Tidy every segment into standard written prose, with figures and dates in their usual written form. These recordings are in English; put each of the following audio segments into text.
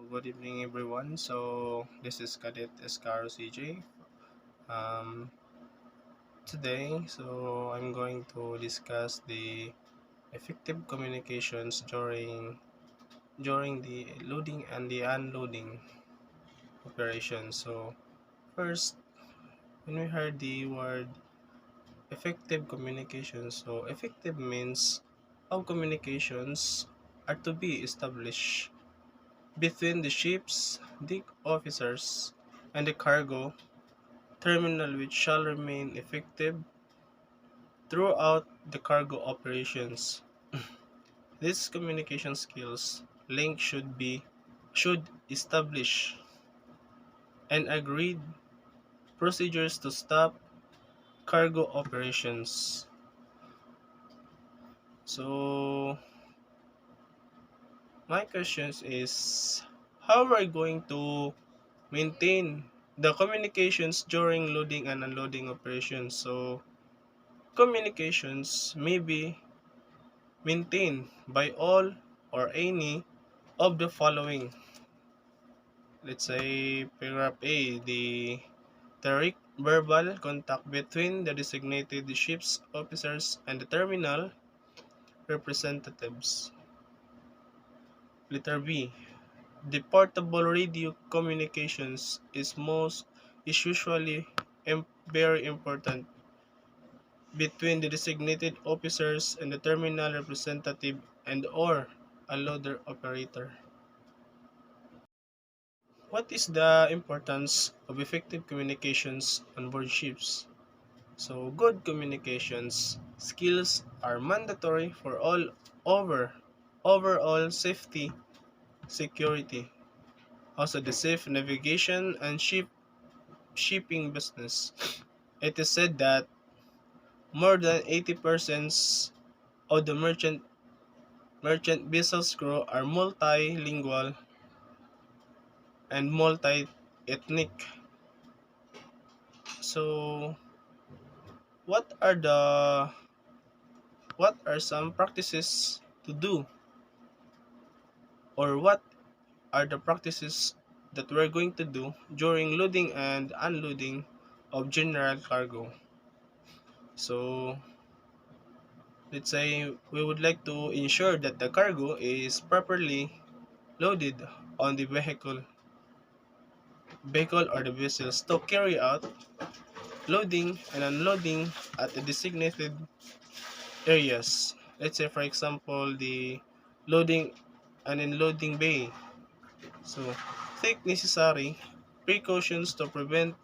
good evening everyone. So this is Cadet Escarro CJ. Um, Today, I'm going to discuss the effective communications during the loading and the unloading operation. So first, when we heard the word effective communication, so effective means how communications are to be established between the ships, the officers, and the cargo terminal which shall remain effective throughout the cargo operations. These communication skills link should establish and agreed procedures to stop cargo operations. So my questions is how are we going to maintain the communications during loading and unloading operations? So communications may be maintained by all or any of the following. Let's say paragraph A, the direct verbal contact between the designated ship's officers and the terminal representatives. Letter B, the portable radio communications is usually very important between the designated officers and the terminal representative and or a loader operator. What is the importance of effective communications on board ships? So, good communications skills are mandatory for overall safety, security, also the safe navigation and shipping business. It is said that more than 80% of the merchant vessels crew are multilingual and multi-ethnic. So, what are the what are some practices to do, or what are the practices that we're going to do during loading and unloading of general cargo? So let's say we would like to ensure that the cargo is properly loaded on the vehicle or the vessels to carry out loading and unloading at the designated areas. Let's say for example the loading and unloading bay. So take necessary precautions to prevent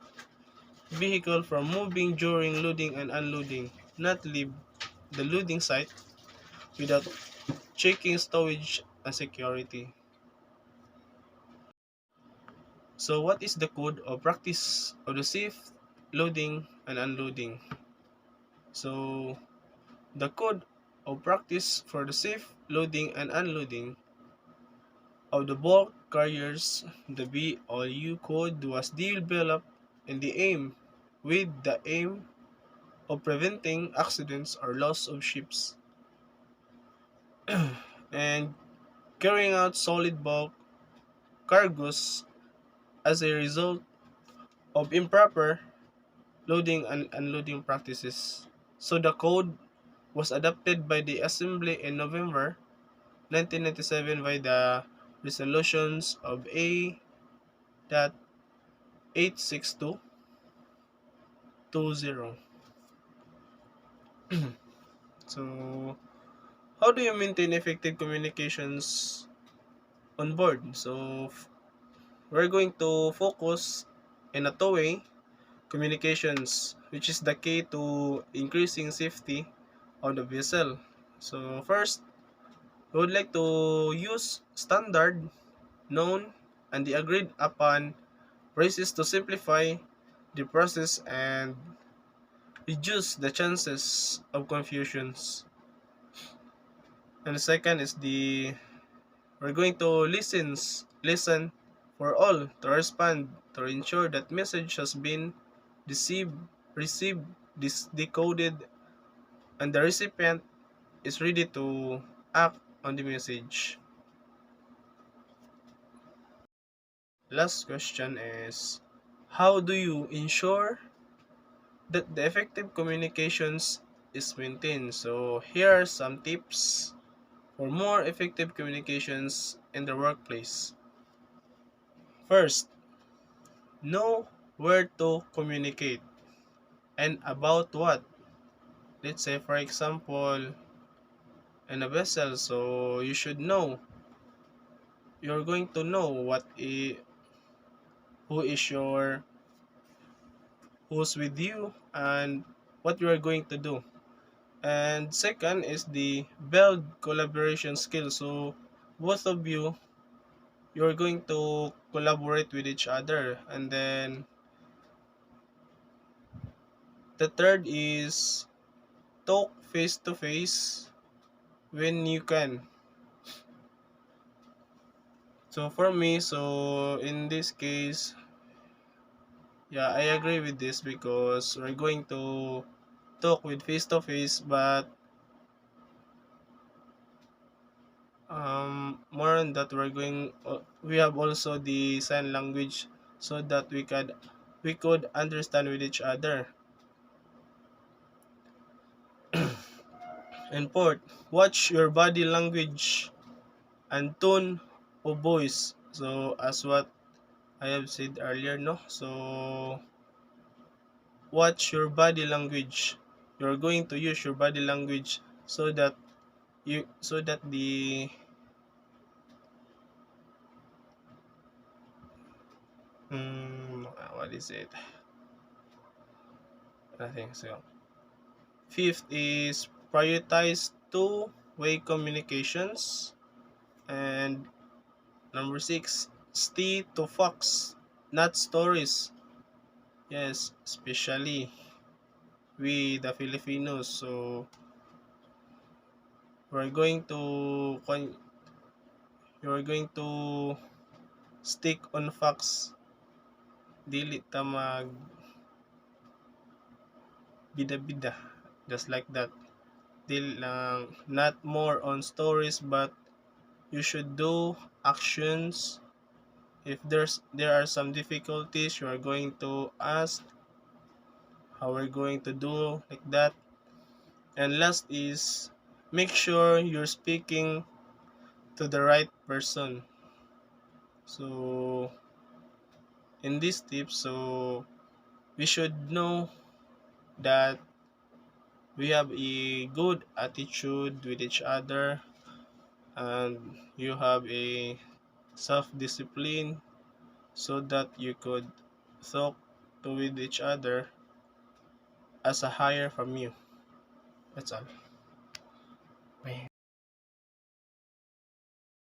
vehicle from moving during loading and unloading. Not leave the loading site without checking stowage and security. So what is the code of practice of the safe loading and unloading? So the code of practice for the safe loading and unloading of the bulk carriers, the BOU code was developed in the aim with the aim of preventing accidents or loss of ships and carrying out solid bulk cargoes as a result of improper loading and unloading practices. So the code was adopted by the Assembly in November 1997 by the resolutions of A.86220. So, how do you maintain effective communications on board? So, we're going to focus in a two-way communications, which is the key to increasing safety of the vessel. So, first, we would like to use standard, known, and the agreed upon phrases to simplify the process and reduce the chances of confusions. And the second is we're going to listen for all to respond to ensure that message has been received, received, decoded, and the recipient is ready to act on the message. last question is, how do you ensure that the effective communications is maintained? So here are some tips for more effective communications in the workplace. First, know where to communicate and about what. Let's say for example, in a vessel, so you should know, you're going to know who is your who's with you and what you are going to do. And second is the build collaboration skills. So both of you, you're going to collaborate with each other. And then the third is talk face to face when you can. So for me, so in this case, yeah, I agree with this because we're going to talk with face to face, but more on that we have also the sign language so that we could understand with each other. And fourth, watch your body language and tone of voice. So as what I have said earlier, no, so watch your body language. You're going to use your body language so that the what is it, I think so. Fifth is prioritize two-way communications. And number six, stay to facts, not stories. Yes, especially we the Filipinos. So we're going to you're going to stick on facts. Dili ta mag bida-bida. Just like that. Dili lang, not more on stories, but you should do actions. If there are some difficulties, you are going to ask how we're going to do like that. And last is make sure you're speaking to the right person. So in this tip, so we should know that we have a good attitude with each other, and you have a self-discipline so that you could talk to with each other as a higher from you. That's all.